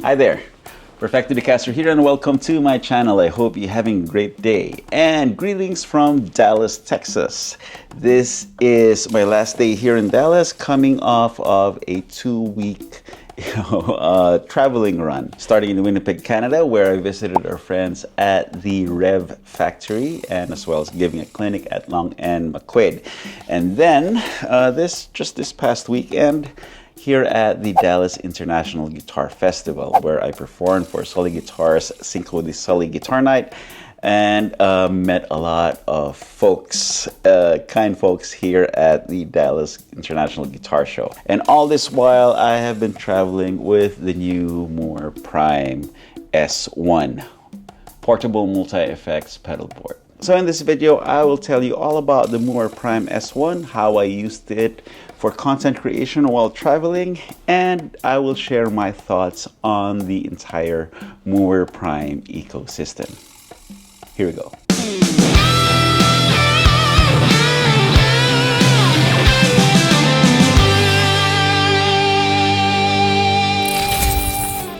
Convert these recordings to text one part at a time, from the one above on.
Hi there, Perfecto de Castro here and welcome to my channel. I hope you're having a great day and greetings from Dallas, Texas. This is my last day here in Dallas, coming off of a 2-week traveling run, starting in Winnipeg, Canada, where I visited our friends at the Rev Factory and as well as giving a clinic at Long and McQuaid. And then this past weekend, here at the Dallas International Guitar Festival, where I performed for Sully Guitars Cinco de Sully Guitar Night and met a lot of folks, kind folks here at the Dallas International Guitar Show. And all this while, I have been traveling with the new Mooer Prime S1 portable multi-effects pedal board. So in this video, I will tell you all about the Mooer Prime S1, how I used it for content creation while traveling, and I will share my thoughts on the entire Mooer Prime ecosystem. Here we go.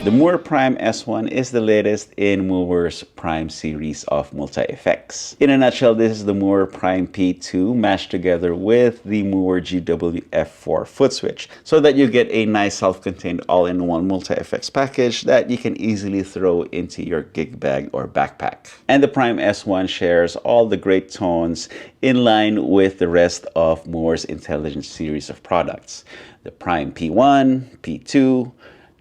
The Mooer Prime S1 is the latest in Mooer's Prime series of multi-effects. In a nutshell, this is the Mooer Prime P2 mashed together with the Mooer GW-F4 foot switch so that you get a nice self-contained all-in-one multi-effects package that you can easily throw into your gig bag or backpack. And the Prime S1 shares all the great tones in line with the rest of Mooer's Intelligent series of products. The Prime P1, P2,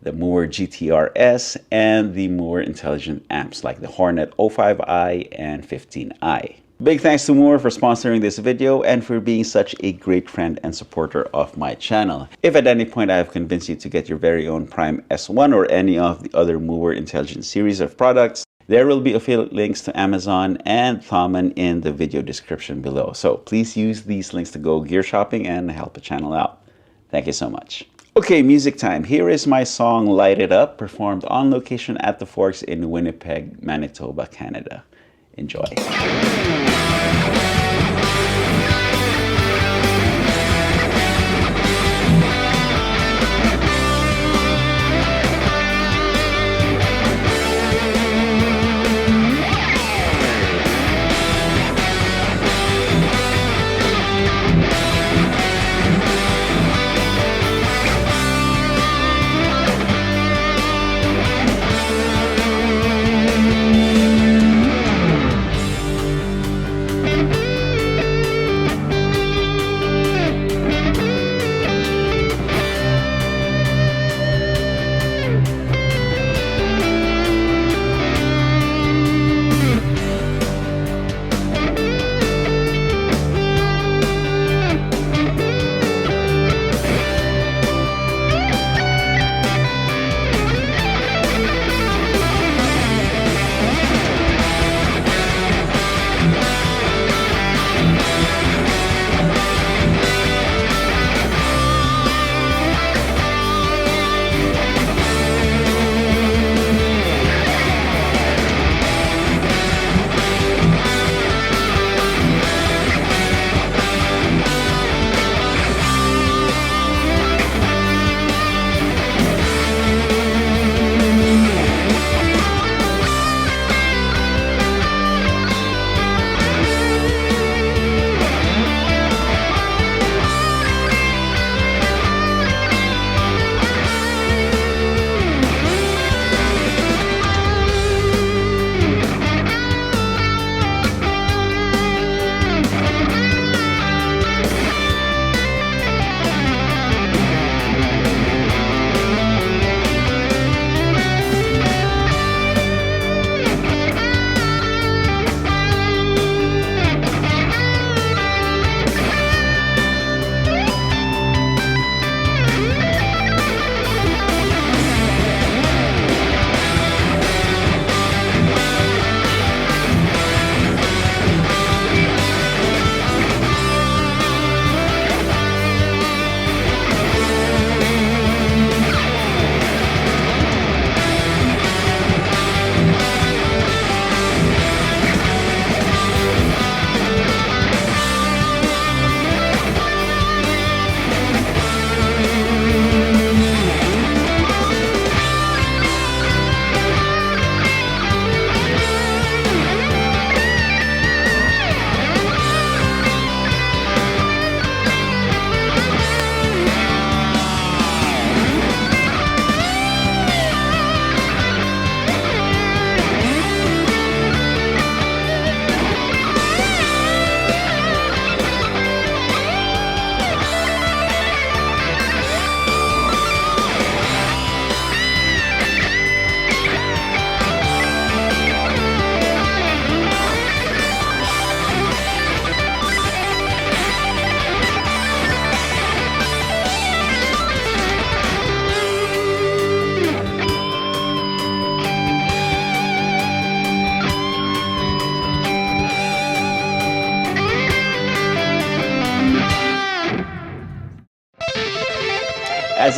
the Mooer GTR-S, and the Mooer Intelligent amps like the Hornet 05i and 15i. Big thanks to Mooer for sponsoring this video and for being such a great friend and supporter of my channel. If at any point I have convinced you to get your very own Prime S1 or any of the other Mooer Intelligent series of products, there will be affiliate links to Amazon and Thomann in the video description below. So please use these links to go gear shopping and help the channel out. Thank you so much. Okay, music time. Here is my song Light It Up, performed on location at the Forks in Winnipeg, Manitoba, Canada. Enjoy.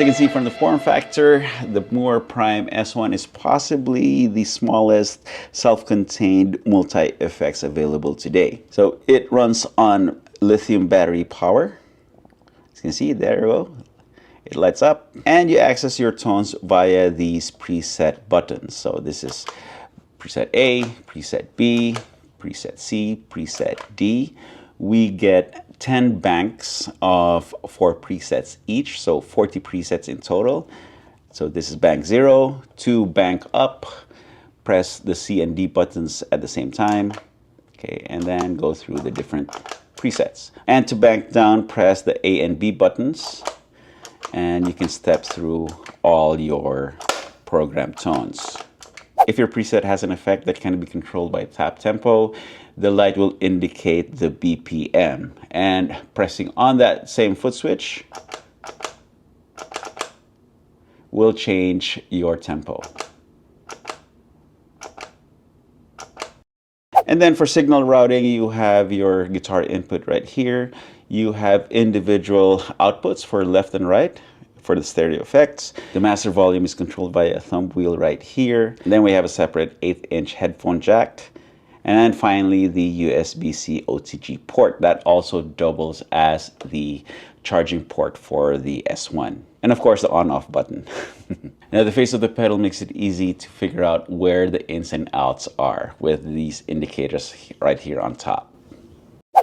you can see from the form factor, the Mooer Prime S1 is possibly the smallest self-contained multi-effects available today. So it runs on lithium battery power. As you can see, there you go. It lights up, and you access your tones via these preset buttons. So this is preset A, preset B, preset C, preset D. We get 10 banks of 4 presets each, so 40 presets in total. So this is bank 0, to bank up, press the C and D buttons at the same time. Okay, and then go through the different presets. And to bank down, press the A and B buttons, and you can step through all your program tones. If your preset has an effect that can be controlled by tap tempo, the light will indicate the BPM, and pressing on that same foot switch will change your tempo. And then for signal routing, you have your guitar input right here. You have individual outputs for left and right for the stereo effects. The master volume is controlled by a thumb wheel right here. And then we have a separate 1/8" headphone jack. And then finally, the USB-C OTG port that also doubles as the charging port for the S1. And of course, the on-off button. Now, the face of the pedal makes it easy to figure out where the ins and outs are with these indicators right here on top.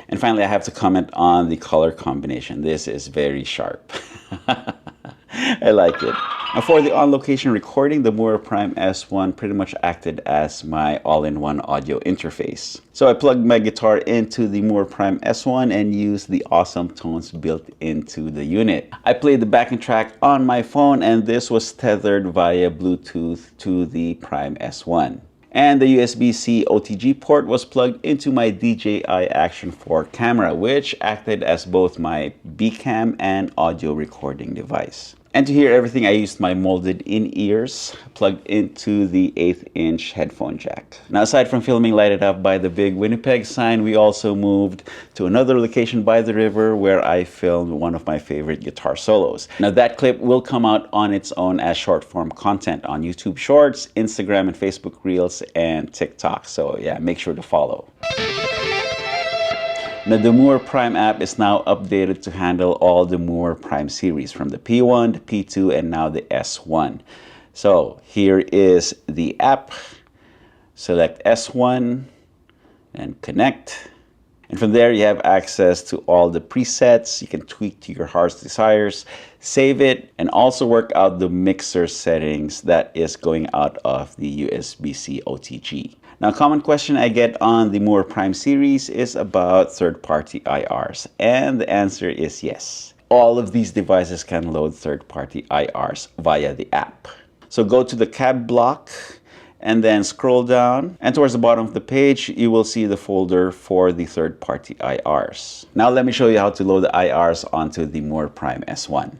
And finally, I have to comment on the color combination. This is very sharp. I like it. Now, for the on-location recording, the Mooer Prime S1 pretty much acted as my all-in-one audio interface. So I plugged my guitar into the Mooer Prime S1 and used the awesome tones built into the unit. I played the backing track on my phone, and this was tethered via Bluetooth to the Prime S1. And the USB-C OTG port was plugged into my DJI Action 4 camera, which acted as both my B-cam and audio recording device. And to hear everything, I used my molded in-ears plugged into the 1/8" headphone jack. Now, aside from filming lighted up by the big Winnipeg sign, we also moved to another location by the river where I filmed one of my favorite guitar solos. Now, that clip will come out on its own as short-form content on YouTube Shorts, Instagram and Facebook Reels, and TikTok. So yeah, make sure to follow. Now, the Mooer Prime app is now updated to handle all the Mooer Prime series from the P1, the P2, and now the S1. So here is the app. Select S1 and connect. And from there, you have access to all the presets. You can tweak to your heart's desires, save it, and also work out the mixer settings that is going out of the USB-C OTG. Now, a common question I get on the Mooer Prime series is about third-party IRs, and the answer is yes. All of these devices can load third-party IRs via the app. So go to the cab block and then scroll down, and towards the bottom of the page, you will see the folder for the third-party IRs. Now, let me show you how to load the IRs onto the Mooer Prime S1.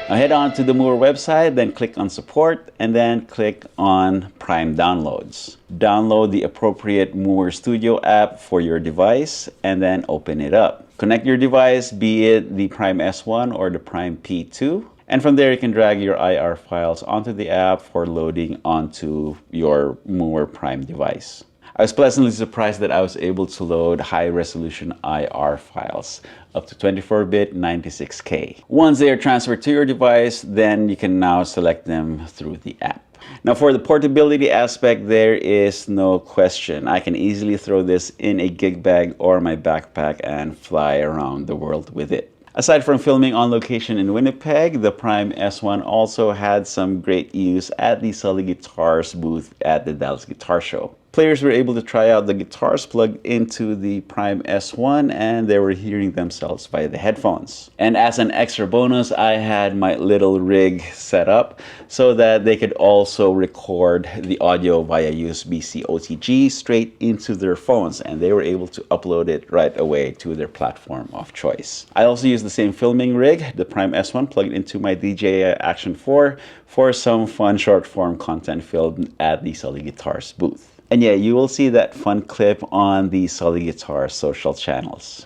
Now head on to the Mooer website, then click on support, and then click on Prime Downloads. Download the appropriate Mooer Studio app for your device, and then open it up. Connect your device, be it the Prime S1 or the Prime P2, and from there you can drag your IR files onto the app for loading onto your Mooer Prime device. I was pleasantly surprised that I was able to load high-resolution IR files up to 24-bit 96K. Once they are transferred to your device, then you can now select them through the app. Now, for the portability aspect, there is no question. I can easily throw this in a gig bag or my backpack and fly around the world with it. Aside from filming on location in Winnipeg, the Prime S1 also had some great use at the Sully Guitars booth at the Dallas Guitar Show. Players were able to try out the guitars plugged into the Prime S1, and they were hearing themselves via the headphones. And as an extra bonus, I had my little rig set up so that they could also record the audio via USB-C OTG straight into their phones, and they were able to upload it right away to their platform of choice. I also used the same filming rig, the Prime S1, plugged into my DJI Action 4 for some fun short-form content filmed at the Sully Guitars booth. And yeah, you will see that fun clip on the Sully Guitars social channels.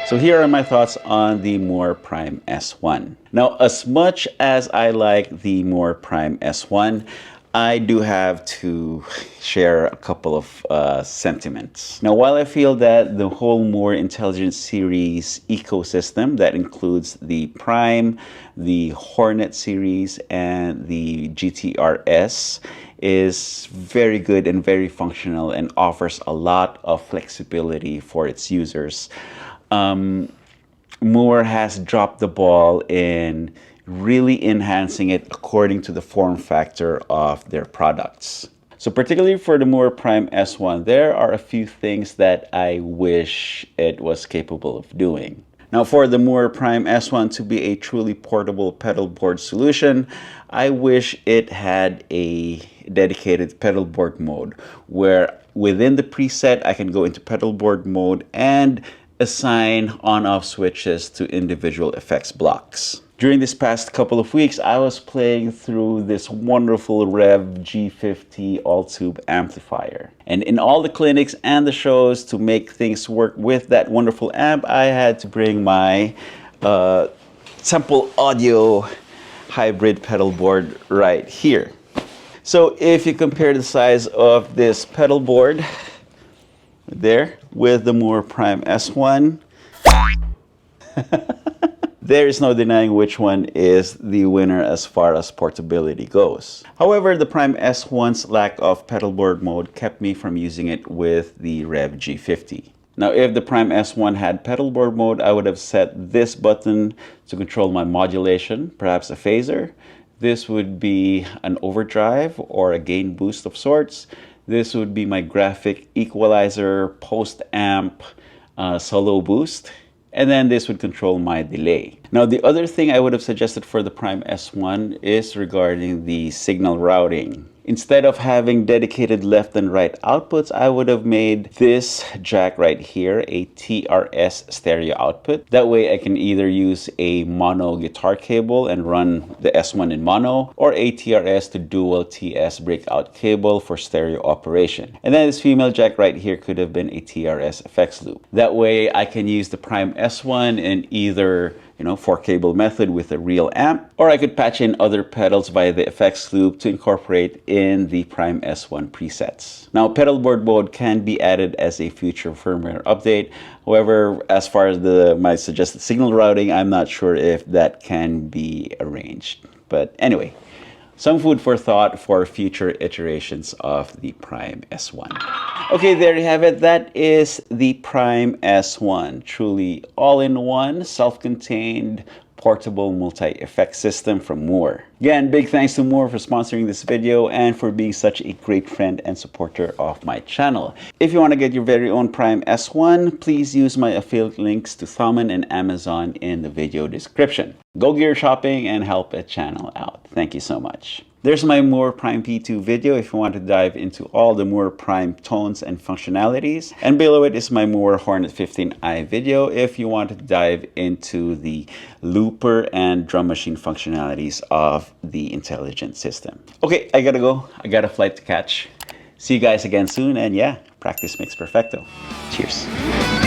So here are my thoughts on the Mooer Prime S1. Now, as much as I like the Mooer Prime S1, I do have to share a couple of sentiments. Now, while I feel that the whole Mooer Intelligent series ecosystem that includes the Prime, the Hornet series, and the GTRS is very good and very functional and offers a lot of flexibility for its users, Mooer has dropped the ball in really enhancing it according to the form factor of their products. So particularly for the Mooer Prime S1, there are a few things that I wish it was capable of doing. Now, for the Mooer Prime S1 to be a truly portable pedal board solution, I wish it had a dedicated pedal board mode where within the preset I can go into pedal board mode and assign on-off switches to individual effects blocks. During this past couple of weeks, I was playing through this wonderful Rev G50 all-tube amplifier. And in all the clinics and the shows, to make things work with that wonderful amp, I had to bring my Temple Audio hybrid pedal board right here. So if you compare the size of this pedal board there with the Mooer Prime S1, there is no denying which one is the winner as far as portability goes. However, the Prime S1's lack of pedal board mode kept me from using it with the Rev G50. Now, if the Prime S1 had pedal board mode, I would have set this button to control my modulation, perhaps a phaser. This would be an overdrive or a gain boost of sorts. This would be my graphic equalizer, post amp, solo boost. And then this would control my delay. Now, the other thing I would have suggested for the Prime S1 is regarding the signal routing. Instead of having dedicated left and right outputs, I would have made this jack right here a TRS stereo output. That way I can either use a mono guitar cable and run the S1 in mono, or a TRS to dual TS breakout cable for stereo operation. And then this female jack right here could have been a TRS effects loop. That way I can use the Prime S1 in either 4-cable method with a real amp, or I could patch in other pedals via the effects loop to incorporate in the Prime S1 presets. Now, pedal board mode can be added as a future firmware update. However, as far as my suggested signal routing, I'm not sure if that can be arranged. But anyway, some food for thought for future iterations of the Prime S1. Okay, there you have it. That is the Prime S1. Truly all-in-one, self-contained, portable multi-effect system from Mooer. Again, big thanks to Mooer for sponsoring this video and for being such a great friend and supporter of my channel. If you want to get your very own Prime S1, please use my affiliate links to Thomann and Amazon in the video description. Go gear shopping and help a channel out. Thank you so much. There's my Mooer Prime P2 video if you want to dive into all the Mooer Prime tones and functionalities. And below it is my Mooer Hornet 15i video if you want to dive into the looper and drum machine functionalities of the intelligent system. Okay, I gotta go. I got a flight to catch. See you guys again soon, and yeah, practice makes perfecto. Cheers.